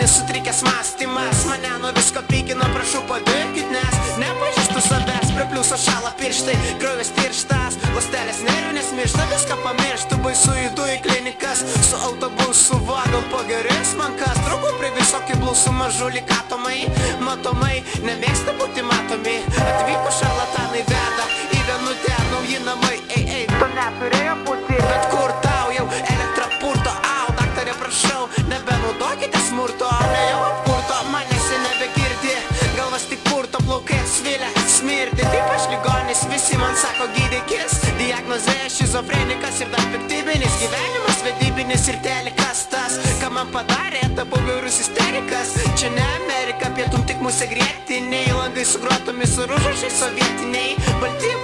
Emocinis sutrikęs mąstymas mane nuo visko pykina, prašau padėkit, nes nepažįstu savęs, prie pliuso šala pirštai, kraujas tirštas, ląstelės nervinės miršta, viską pamirštu, baisu įdu į klinikas, su autobusu vadau pagerės man kas, draugų prie visokių blusų mažulį katomai, matomai, nemėgsta būti matomi, atvyko šarlatanai veda į vienutę, nauji namai, to neturėjo būti, bet kur tau jau elektra purto, daktarė prašau, nebenaudokite smurto, nejau apkurto, manęs nebegirdi, galvas tik purto, plaukai svilę, smirdi, taip aš ligonis, visi man sako gydykis, diagnozė šizofrenikas ir dar piktybinis, gyvenimas vedybinis ir telikas tas, ką man padarė, tapau bjaurus isterikas, čia ne Amerika, pietum tik musė grietiniai, langai su grotomis ir užrašai sovietiniai, balti